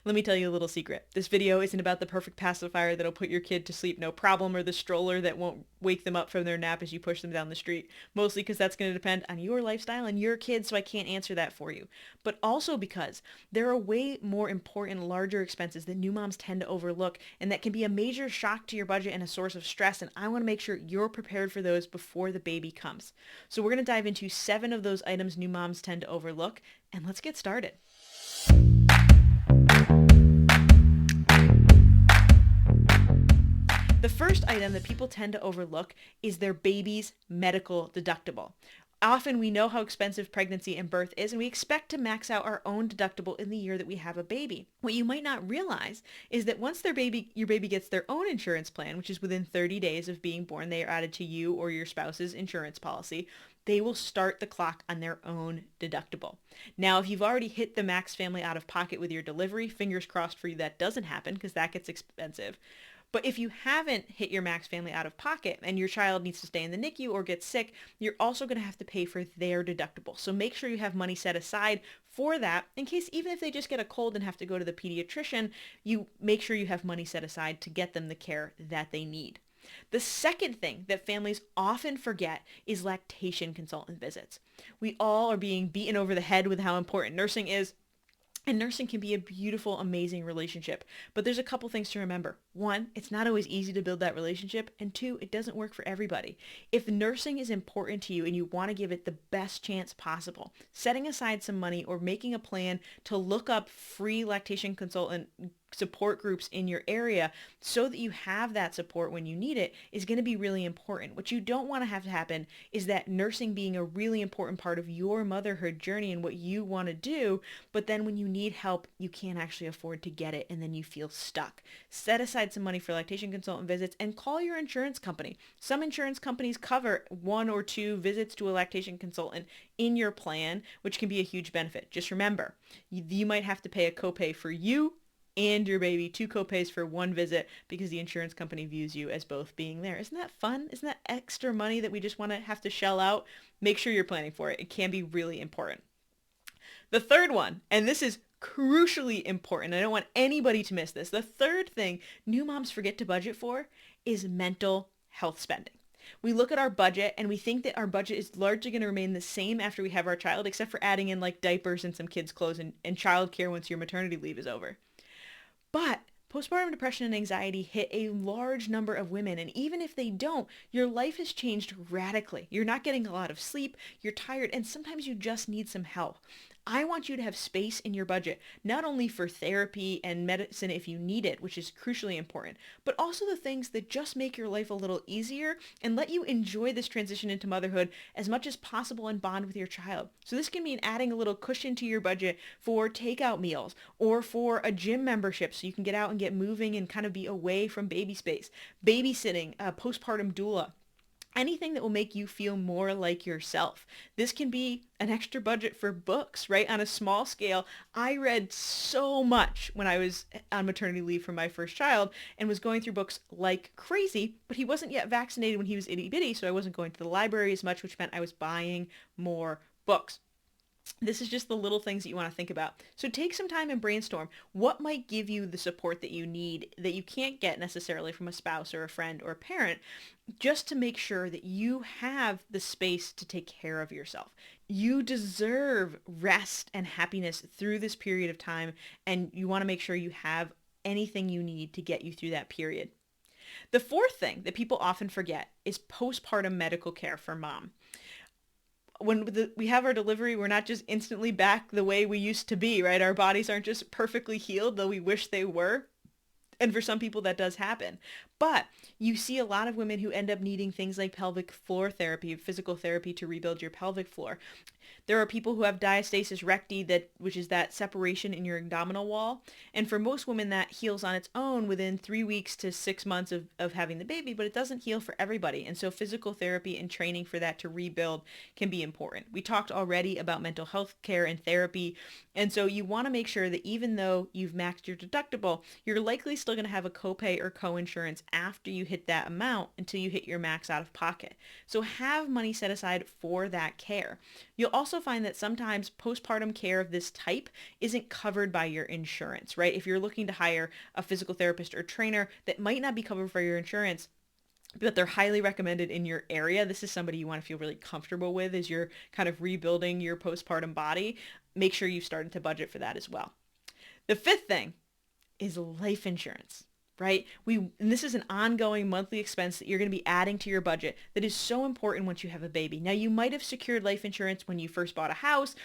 Let me tell you a little secret. This video isn't about the perfect pacifier that'll put your kid to sleep no problem or the stroller that won't wake them up from their nap as you push them down the street. Mostly because that's going to depend on your lifestyle and your kids, so I can't answer that for you. But also because there are way more important, larger expenses that new moms tend to overlook, and that can be a major shock to your budget and a source of stress, and I want to make sure you're prepared for those before the baby comes. So we're going to dive into 7 of those items new moms tend to overlook, and let's get started. The first item that people tend to overlook is their baby's medical deductible. Often we know how expensive pregnancy and birth is, and we expect to max out our own deductible in the year that we have a baby. What you might not realize is that once your baby gets their own insurance plan, which is within 30 days of being born, they are added to you or your spouse's insurance policy, they will start the clock on their own deductible. Now, if you've already hit the max family out of pocket with your delivery, fingers crossed for you that doesn't happen because that gets expensive. But if you haven't hit your max family out of pocket and your child needs to stay in the NICU or get sick, you're also going to have to pay for their deductible. So make sure you have money set aside for that in case even if they just get a cold and have to go to the pediatrician, you make sure you have money set aside to get them the care that they need. The second thing that families often forget is lactation consultant visits. We all are being beaten over the head with how important nursing is. And nursing can be a beautiful, amazing relationship. But there's a couple things to remember. 1, it's not always easy to build that relationship. And 2, it doesn't work for everybody. If nursing is important to you and you want to give it the best chance possible, setting aside some money or making a plan to look up free lactation consultant support groups in your area so that you have that support when you need it is going to be really important. What you don't want to have to happen is that nursing being a really important part of your motherhood journey and what you want to do, but then when you need help, you can't actually afford to get it and then you feel stuck. Set aside some money for lactation consultant visits and call your insurance company. Some insurance companies cover 1 or 2 visits to a lactation consultant in your plan, which can be a huge benefit. Just remember, you might have to pay a copay for you and your baby, 2 copays for 1 visit because the insurance company views you as both being there. Isn't that fun? Isn't that extra money that we just want to have to shell out? Make sure you're planning for it. It can be really important. The third one, and this is crucially important, I don't want anybody to miss this. The third thing new moms forget to budget for is mental health spending. We look at our budget and we think that our budget is largely going to remain the same after we have our child, except for adding in like diapers and some kids' clothes and childcare once your maternity leave is over. But postpartum depression and anxiety hit a large number of women, and even if they don't, your life has changed radically. You're not getting a lot of sleep, you're tired, and sometimes you just need some help. I want you to have space in your budget, not only for therapy and medicine if you need it, which is crucially important, but also the things that just make your life a little easier and let you enjoy this transition into motherhood as much as possible and bond with your child. So this can mean adding a little cushion to your budget for takeout meals or for a gym membership so you can get out and get moving and kind of be away from baby space, babysitting, a postpartum doula. Anything that will make you feel more like yourself. This can be an extra budget for books, right? On a small scale, I read so much when I was on maternity leave for my first child and was going through books like crazy, but he wasn't yet vaccinated when he was itty bitty, so I wasn't going to the library as much, which meant I was buying more books. This is just the little things that you want to think about. So take some time and brainstorm what might give you the support that you need that you can't get necessarily from a spouse or a friend or a parent, just to make sure that you have the space to take care of yourself. You deserve rest and happiness through this period of time, and you want to make sure you have anything you need to get you through that period. The fourth thing that people often forget is postpartum medical care for mom. When we have our delivery, we're not just instantly back the way we used to be, right? Our bodies aren't just perfectly healed, though we wish they were. And for some people that does happen. But you see a lot of women who end up needing things like pelvic floor therapy, physical therapy to rebuild your pelvic floor. There are people who have diastasis recti, which is that separation in your abdominal wall. And for most women, that heals on its own within 3 weeks to 6 months of having the baby, but it doesn't heal for everybody. And so physical therapy and training for that to rebuild can be important. We talked already about mental health care and therapy. And so you want to make sure that even though you've maxed your deductible, you're likely still going to have a copay or coinsurance after you hit that amount until you hit your max out of pocket. So have money set aside for that care. You'll also find that sometimes postpartum care of this type isn't covered by your insurance, right? If you're looking to hire a physical therapist or trainer that might not be covered by your insurance, but they're highly recommended in your area. This is somebody you want to feel really comfortable with as you're kind of rebuilding your postpartum body. Make sure you've started to budget for that as well. The fifth thing is life insurance, right? And this is an ongoing monthly expense that you're going to be adding to your budget that is so important once you have a baby. Now, you might have secured life insurance when you first bought a house,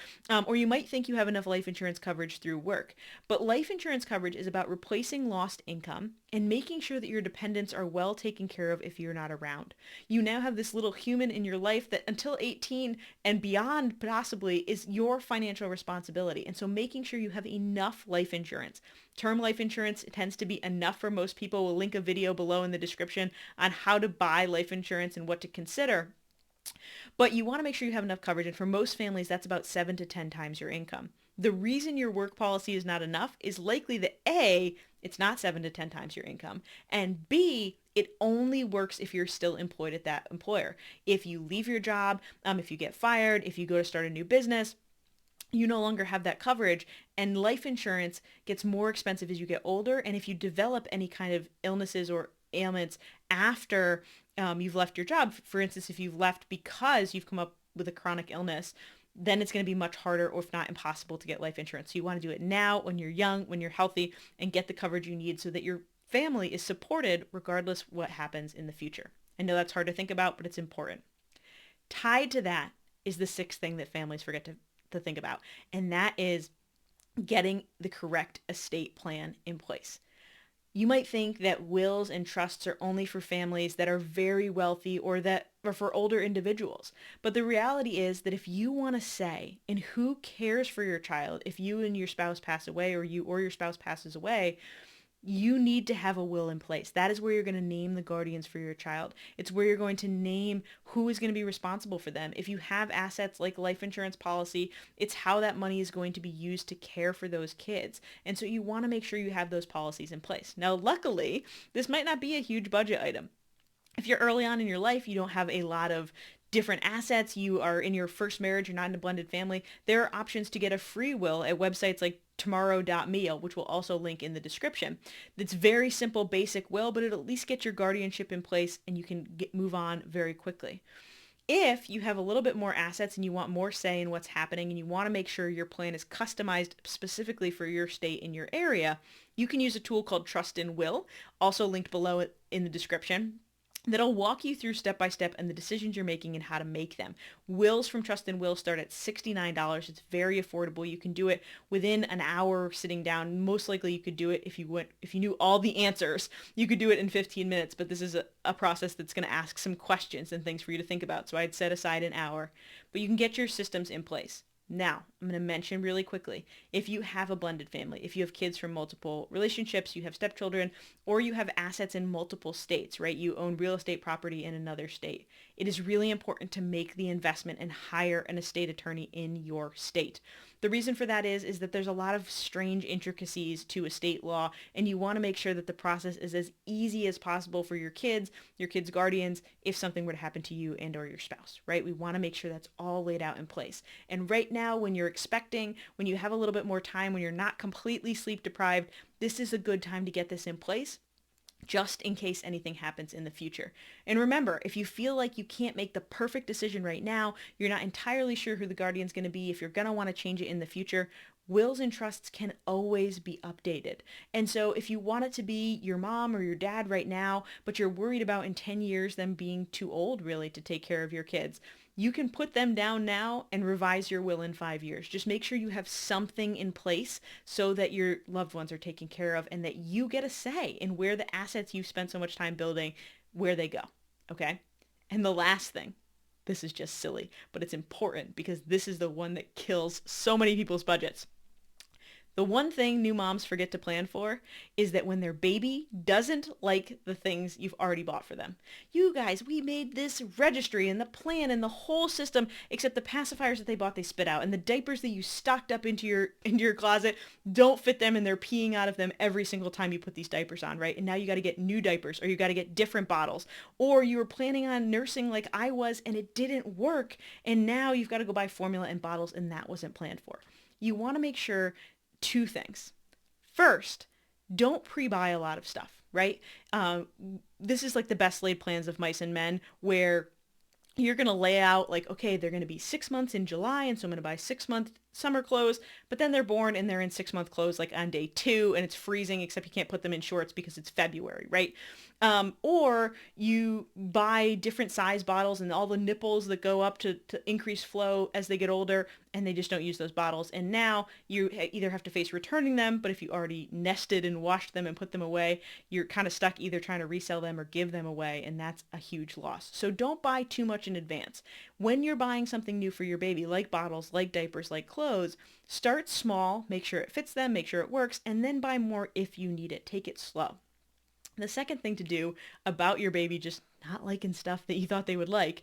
or you might think you have enough life insurance coverage through work. But life insurance coverage is about replacing lost income and making sure that your dependents are well taken care of if you're not around. You now have this little human in your life that until 18 and beyond possibly is your financial responsibility. And so making sure you have enough life insurance. Term life insurance tends to be enough for most people. We'll link a video below in the description on how to buy life insurance and what to consider. But you want to make sure you have enough coverage. And for most families, that's about 7 to 10 times your income. The reason your work policy is not enough is likely that A, it's not 7 to 10 times your income, and B, it only works if you're still employed at that employer. If you leave your job, if you get fired, if you go to start a new business, you no longer have that coverage, and life insurance gets more expensive as you get older. And if you develop any kind of illnesses or ailments after you've left your job, for instance, if you've left because you've come up with a chronic illness, then it's going to be much harder, or if not impossible, to get life insurance. So you want to do it now when you're young, when you're healthy, and get the coverage you need so that your family is supported regardless what happens in the future. I know that's hard to think about, but it's important. Tied to that is the sixth thing that families forget to think about, and that is getting the correct estate plan in place. You might think that wills and trusts are only for families that are very wealthy or that are for older individuals. But the reality is that if you want to say in who cares for your child, if you and your spouse pass away, or you or your spouse passes away, you need to have a will in place. That is where you're going to name the guardians for your child. It's where you're going to name who is going to be responsible for them. If you have assets like life insurance policy, it's how that money is going to be used to care for those kids. And so you want to make sure you have those policies in place. Now, luckily, this might not be a huge budget item. If you're early on in your life, you don't have a lot of different assets, you are in your first marriage, you're not in a blended family, there are options to get a free will at websites like tomorrow.me, which we'll also link in the description. It's very simple, basic will, but it'll at least get your guardianship in place and you can move on very quickly. If you have a little bit more assets and you want more say in what's happening and you want to make sure your plan is customized specifically for your state and your area, you can use a tool called Trust and Will, also linked below in the description, that'll walk you through step by step and the decisions you're making and how to make them. Wills from Trust and Will start at $69. It's very affordable. You can do it within an hour sitting down. Most likely you could do it if you knew all the answers. You could do it in 15 minutes, but this is a process that's going to ask some questions and things for you to think about. So I'd set aside an hour, but you can get your systems in place. Now, I'm going to mention really quickly, if you have a blended family, if you have kids from multiple relationships, you have stepchildren, or you have assets in multiple states, right? You own real estate property in another state. It is really important to make the investment and hire an estate attorney in your state. The reason for that is that there's a lot of strange intricacies to estate law, and you want to make sure that the process is as easy as possible for your kids' guardians, if something were to happen to you and or your spouse, right? We want to make sure that's all laid out in place. And right now, when you're expecting, when you have a little bit more time, when you're not completely sleep deprived, this is a good time to get this in place, just in case anything happens in the future. And remember, if you feel like you can't make the perfect decision right now, you're not entirely sure who the guardian's going to be, if you're going to want to change it in the future, wills and trusts can always be updated. And so if you want it to be your mom or your dad right now, but you're worried about in 10 years them being too old really to take care of your kids, you can put them down now and revise your will in 5 years. Just make sure you have something in place so that your loved ones are taken care of and that you get a say in where the assets you've spent so much time building, where they go, okay? And the last thing, this is just silly, but it's important because this is the one that kills so many people's budgets. The one thing new moms forget to plan for is that when their baby doesn't like the things you've already bought for them. You guys, we made this registry and the plan and the whole system, except the pacifiers that they bought they spit out, and the diapers that you stocked up into your closet don't fit them, and they're peeing out of them every single time you put these diapers on, right? And now you got to get new diapers, or you got to get different bottles, or you were planning on nursing like I was and it didn't work, and now you've got to go buy formula and bottles, and that wasn't planned for. You want to make sure two things. First, don't pre-buy a lot of stuff, right? This is like the best laid plans of mice and men, where you're going to lay out like, okay, they're going to be 6 months in July, and so I'm going to buy 6 month summer clothes, but then they're born and they're in 6 month clothes like on day 2, and it's freezing, except you can't put them in shorts because it's February, right? Or you buy different size bottles and all the nipples that go up to increase flow as they get older, and they just don't use those bottles. And now you either have to face returning them, but if you already nested and washed them and put them away, you're kind of stuck either trying to resell them or give them away, and that's a huge loss. So don't buy too much in advance. When you're buying something new for your baby, like bottles, like diapers, like clothes, start small, make sure it fits them, make sure it works, and then buy more if you need it. Take it slow. The second thing to do about your baby just not liking stuff that you thought they would like,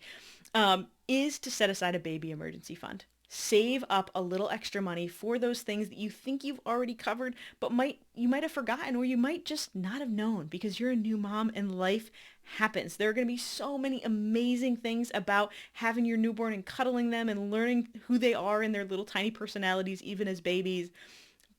is to set aside a baby emergency fund. Save up a little extra money for those things that you think you've already covered, but you might have forgotten, or you might just not have known, because you're a new mom and life happens. There are going to be so many amazing things about having your newborn and cuddling them and learning who they are and their little tiny personalities, even as babies.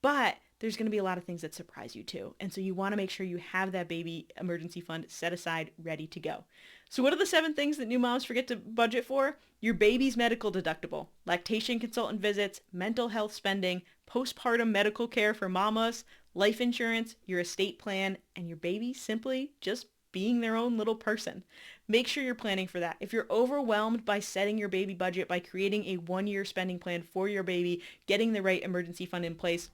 But there's going to be a lot of things that surprise you too. And so you want to make sure you have that baby emergency fund set aside, ready to go. So what are the 7 things that new moms forget to budget for? Your baby's medical deductible, lactation consultant visits, mental health spending, postpartum medical care for mamas, life insurance, your estate plan, and your baby simply just being their own little person. Make sure you're planning for that. If you're overwhelmed by setting your baby budget, by creating a 1-year spending plan for your baby, getting the right emergency fund in place,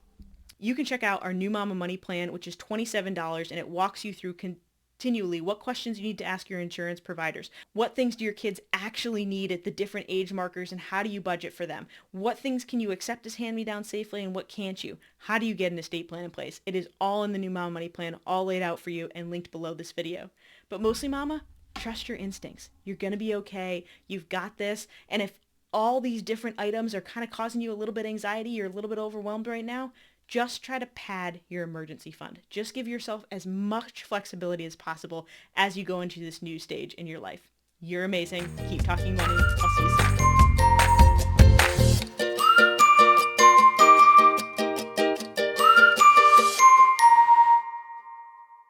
you can check out our New Mama Money Plan, which is $27, and it walks you through continually what questions you need to ask your insurance providers. What things do your kids actually need at the different age markers, and how do you budget for them? What things can you accept as hand-me-down safely, and what can't you? How do you get an estate plan in place? It is all in the New Mama Money Plan, all laid out for you and linked below this video. But mostly, mama, trust your instincts. You're going to be okay. You've got this. And if all these different items are kind of causing you a little bit of anxiety, you're a little bit overwhelmed right now, just try to pad your emergency fund. Just give yourself as much flexibility as possible as you go into this new stage in your life. You're amazing. Keep talking money. I'll see you soon.